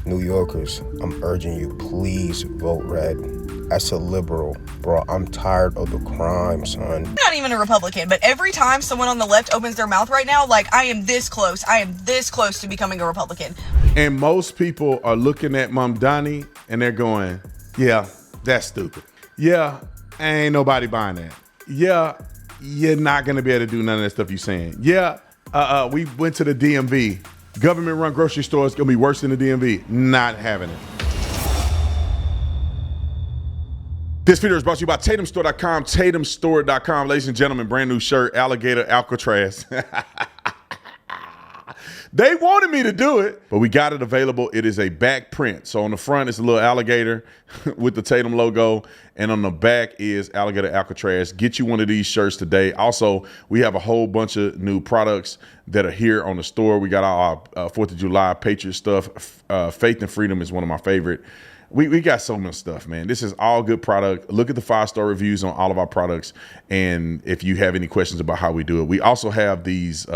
New Yorkers, I'm urging you, please vote red. As a liberal, bro, I'm tired of the crime, son. I'm not even a Republican, but every time someone on the left opens their mouth right now, like, I am this close to becoming a Republican. And most people are looking at Mamdani and they're going, yeah, that's stupid. Yeah, ain't nobody buying that. Yeah, you're not gonna be able to do none of that stuff you're saying. Yeah, we went to the DMV. Government-run grocery store is gonna be worse than the DMV. Not having it. This video is brought to you by TatumStore.com, TatumStore.com. Ladies and gentlemen, brand new shirt, Alligator, Alcatraz. They wanted me to do it, but we got it available. It is a back print. So on the front, it's a little alligator with the Tatum logo, and on the back is Alligator Alcatraz. Get you one of these shirts today. Also, we have a whole bunch of new products that are here on the store. We got our 4th of July Patriot stuff. Faith and Freedom is one of my favorite. We got so much stuff, man. This is all good product. Look at the 5-star reviews on all of our products, and if you have any questions about how we do it. We also have these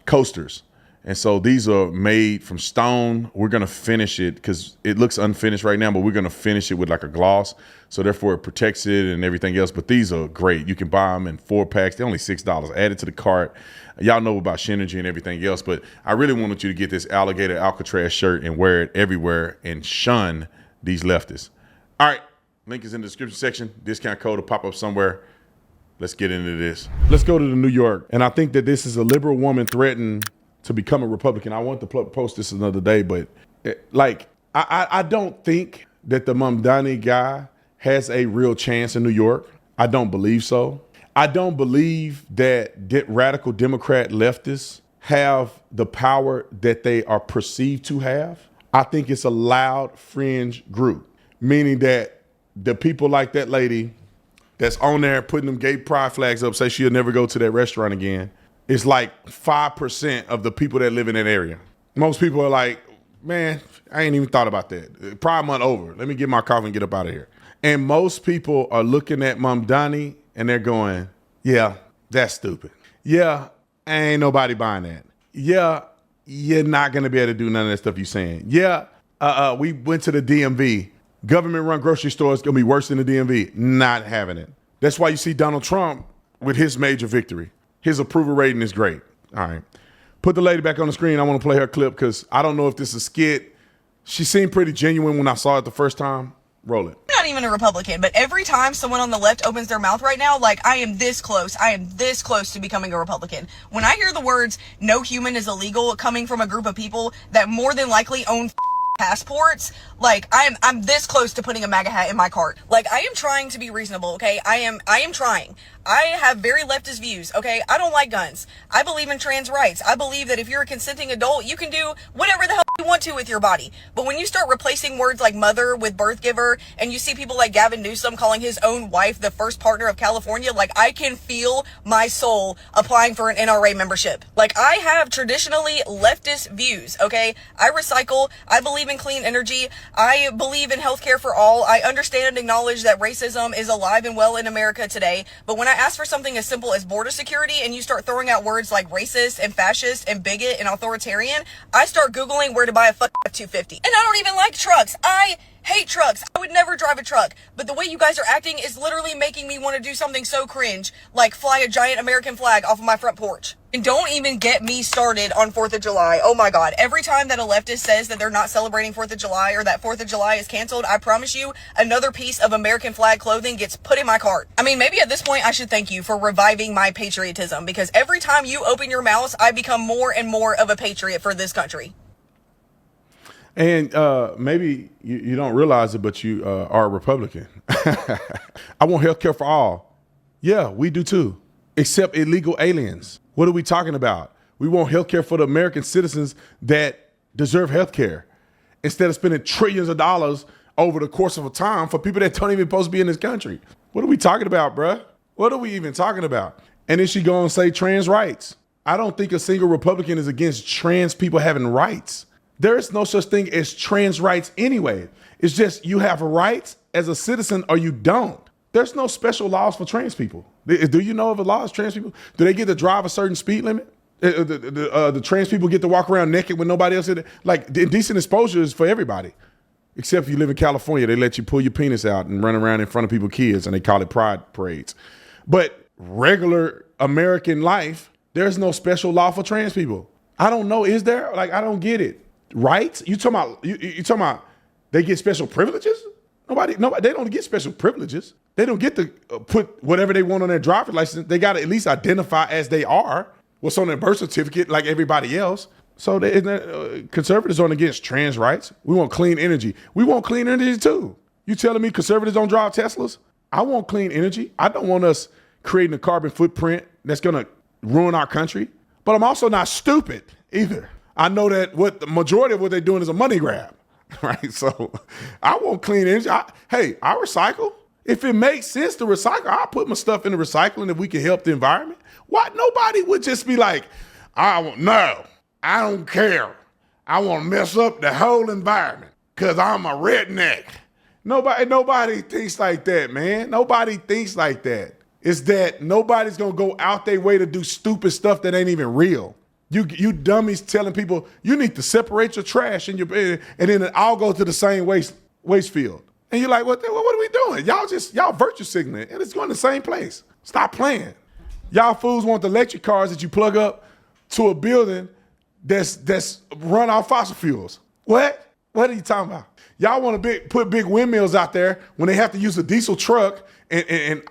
coasters. And so these are made from stone. We're gonna finish it because it looks unfinished right now, but we're gonna finish it with like a gloss. So therefore it protects it and everything else. But these are great. You can buy them in 4 packs. They're only $6. Add it to the cart. Y'all know about SHINERGY and everything else, but I really wanted you to get this Alligator Alcatraz shirt and wear it everywhere and shun these leftists. All right, link is in the description section. Discount code will pop up somewhere. Let's get into this. Let's go to the New York. And I think that this is a liberal woman threatened to become a Republican. I want to post this another day, but I don't think that the Mamdani guy has a real chance in New York. I don't believe so. I don't believe that radical Democrat leftists have the power that they are perceived to have. I think it's a loud fringe group, meaning that the people like that lady that's on there putting them gay pride flags up, say she'll never go to that restaurant again. It's like 5% of the people that live in that area. Most people are like, man, I ain't even thought about that. Pride month over. Let me get my coffee and get up out of here. And most people are looking at Mamdani and they're going, yeah, that's stupid. Yeah, ain't nobody buying that. Yeah, you're not gonna be able to do none of that stuff you're saying. Yeah, we went to the DMV. Government-run grocery store is gonna be worse than the DMV. Not having it. That's why you see Donald Trump with his major victory. His approval rating is great. All right. Put the lady back on the screen. I want to play her clip because I don't know if this is a skit. She seemed pretty genuine when I saw it the first time. Roll it. I'm not even a Republican, but every time someone on the left opens their mouth right now, like, I am this close to becoming a Republican. When I hear the words, no human is illegal, coming from a group of people that more than likely own passports, like, I'm this close to putting a MAGA hat in my cart. Like, I am trying to be reasonable, okay? I am trying. I have very leftist views, okay? I don't like guns. I believe in trans rights. I believe that if you're a consenting adult, you can do whatever the hell you want to with your body. But when you start replacing words like mother with birth giver, and you see people like Gavin Newsom calling his own wife the first partner of California, like, I can feel my soul applying for an NRA membership. Like, I have traditionally leftist views, okay? I recycle. I believe in clean energy. I believe in healthcare for all. I understand and acknowledge that racism is alive and well in America today. But when I ask for something as simple as border security and you start throwing out words like racist and fascist and bigot and authoritarian, I start Googling where to buy a fucking F-250. And I don't even like trucks. I hate trucks. I would never drive a truck. But the way you guys are acting is literally making me want to do something so cringe, like fly a giant American flag off of my front porch. And don't even get me started on 4th of July. Oh my God. Every time that a leftist says that they're not celebrating 4th of July or that 4th of July is canceled, I promise you another piece of American flag clothing gets put in my cart. I mean, maybe at this point I should thank you for reviving my patriotism, because every time you open your mouth, I become more and more of a patriot for this country. And maybe you don't realize it, but you are a Republican. I want health care for all. Yeah, we do too, except illegal aliens. What are we talking about? We want health care for the American citizens that deserve health care, instead of spending trillions of dollars over the course of a time for people that don't even supposed to be in this country. What are we talking about, bruh? What are we even talking about? And then she go and say trans rights. I don't think a single Republican is against trans people having rights. There is no such thing as trans rights anyway. It's just you have rights as a citizen or you don't. There's no special laws for trans people. Do you know of a law for trans people? Do they get to drive a certain speed limit? The trans people get to walk around naked with nobody else in it. Like, the indecent exposure is for everybody. Except if you live in California, they let you pull your penis out and run around in front of people's kids, and they call it pride parades. But regular American life, there's no special law for trans people. I don't know. Is there? Like, I don't get it. Rights? You talking about? You talking about? They get special privileges? Nobody. They don't get special privileges. They don't get to put whatever they want on their driver's license. They got to at least identify as they are. What's on their birth certificate, like everybody else. So conservatives aren't against trans rights. We want clean energy. We want clean energy too. You telling me conservatives don't drive Teslas? I want clean energy. I don't want us creating a carbon footprint that's going to ruin our country. But I'm also not stupid either. I know that what the majority of what they're doing is a money grab, right? So I want clean energy. I recycle. If it makes sense to recycle, I'll put my stuff in the recycling if we can help the environment. Why? Nobody would just be like, no, I don't care. I want to mess up the whole environment because I'm a redneck. Nobody thinks like that, man. Nobody thinks like that. It's that nobody's going to go out their way to do stupid stuff that ain't even real. You dummies telling people you need to separate your trash and then I'll go to the same waste field. And you're like, what are we doing? Y'all virtue signaling and it's going to the same place. Stop playing. Y'all fools want the electric cars that you plug up to a building that's run off fossil fuels. What? What are you talking about? Y'all want to put big windmills out there when they have to use a diesel truck and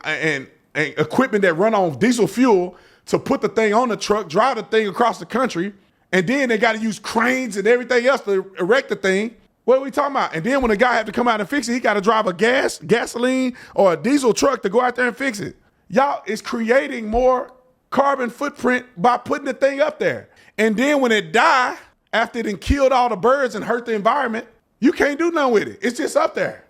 equipment that run on diesel fuel to put the thing on the truck, drive the thing across the country, and then they got to use cranes and everything else to erect the thing. What are we talking about? And then when the guy have to come out and fix it, he got to drive a gasoline or a diesel truck to go out there and fix it. Y'all is creating more carbon footprint by putting the thing up there. And then when it die, after it done killed all the birds and hurt the environment, you can't do nothing with it. It's just up there.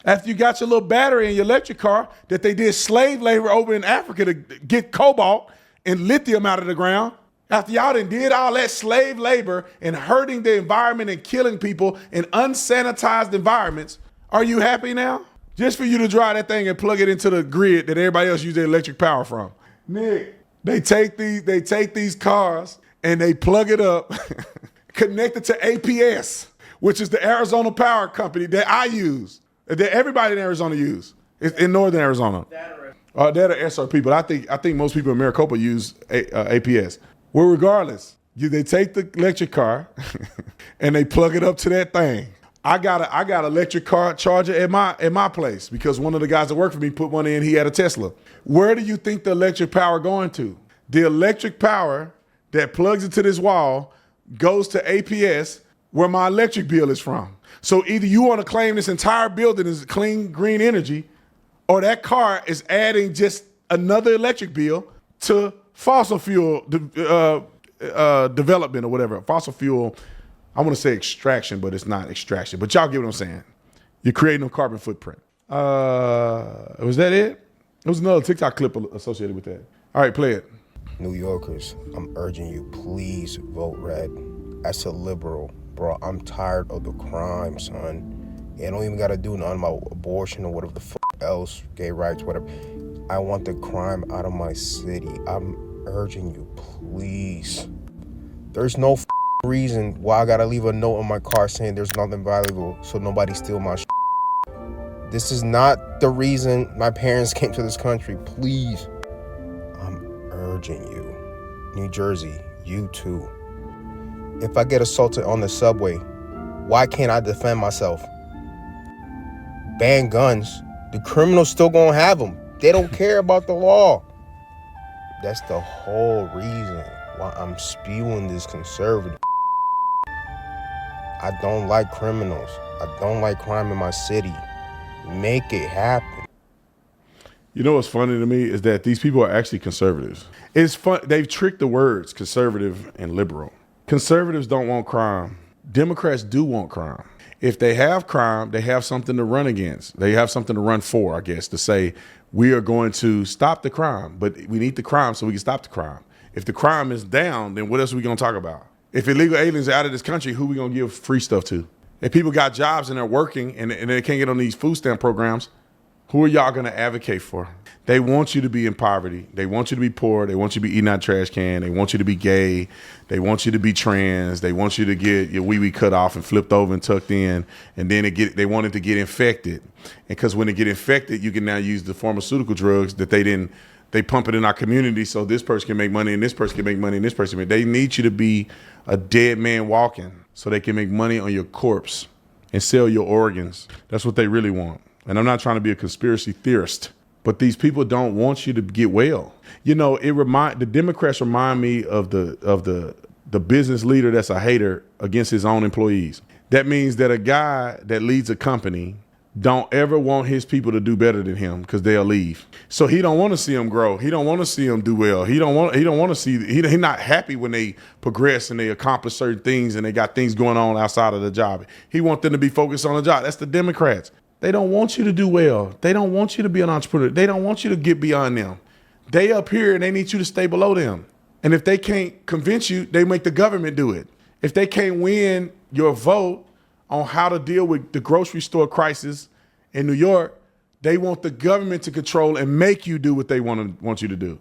After you got your little battery in your electric car that they did slave labor over in Africa to get cobalt and lithium out of the ground, after y'all done did all that slave labor and hurting the environment and killing people in unsanitized environments, are you happy now? Just for you to drive that thing and plug it into the grid that everybody else uses their electric power from. Nick, they take these cars and they plug it up, connect it to APS, which is the Arizona Power Company that I use, that everybody in Arizona use. It's in northern Arizona. That or SRP, but I think most people in Maricopa use APS. Well, regardless, they take the electric car and they plug it up to that thing. I got an electric car charger at my place because one of the guys that worked for me put one in. He had a Tesla. Where do you think the electric power going to? The electric power that plugs into this wall goes to APS, where my electric bill is from. So either you want to claim this entire building is clean green energy, or that car is adding just another electric bill to fossil fuel development or whatever. Fossil fuel, I want to say extraction, but it's not extraction. But y'all get what I'm saying. You're creating a carbon footprint. Was that it? There was another TikTok clip associated with that. All right, play it. New Yorkers, I'm urging you, please vote red. As a liberal, bro, I'm tired of the crime, son. You don't even got to do nothing about abortion or whatever the fuck else, gay rights, whatever. I want the crime out of my city. I'm urging you, please. There's no reason why I got to leave a note on my car saying there's nothing valuable so nobody steal my shit. This is not the reason my parents came to this country. Please. I'm urging you. New Jersey, you too. If I get assaulted on the subway, why can't I defend myself? Ban guns. The criminals still gonna have them. They don't care about the law. That's the whole reason why I'm spewing this conservative. I don't like criminals. I don't like crime in my city. Make it happen. You know what's funny to me is that these people are actually conservatives. It's fun. They've tricked the words conservative and liberal. Conservatives don't want crime. Democrats do want crime. If they have crime, they have something to run against. They have something to run for, I guess, to say we are going to stop the crime, but we need the crime so we can stop the crime. If the crime is down, then what else are we going to talk about? If illegal aliens are out of this country, who are we going to give free stuff to? If people got jobs and they're working and they can't get on these food stamp programs, Who are y'all going to advocate for? They want you to be in poverty. They want you to be poor. They want you to be eating out trash can. They want you to be gay. They want you to be trans. They want you to get your wee-wee cut off and flipped over and tucked in. And then they want it to get infected. And because when it get infected, you can now use the pharmaceutical drugs that they pump it in our community so this person can make money and this person can make money and this person can make. They need you to be a dead man walking so they can make money on your corpse and sell your organs. That's what they really want. And I'm not trying to be a conspiracy theorist, but these people don't want you to get well. You know, the Democrats remind me of the business leader that's a hater against his own employees. That means that a guy that leads a company don't ever want his people to do better than him because they'll leave. So he don't want to see them grow. He don't want to see them do well. He don't want to see. He's not happy when they progress and they accomplish certain things and they got things going on outside of the job. He wants them to be focused on the job. That's the Democrats. They don't want you to do well. They don't want you to be an entrepreneur. They don't want you to get beyond them. They up here and they need you to stay below them. And if they can't convince you, they make the government do it. If they can't win your vote on how to deal with the grocery store crisis in New York, they want the government to control and make you do what they want you to do.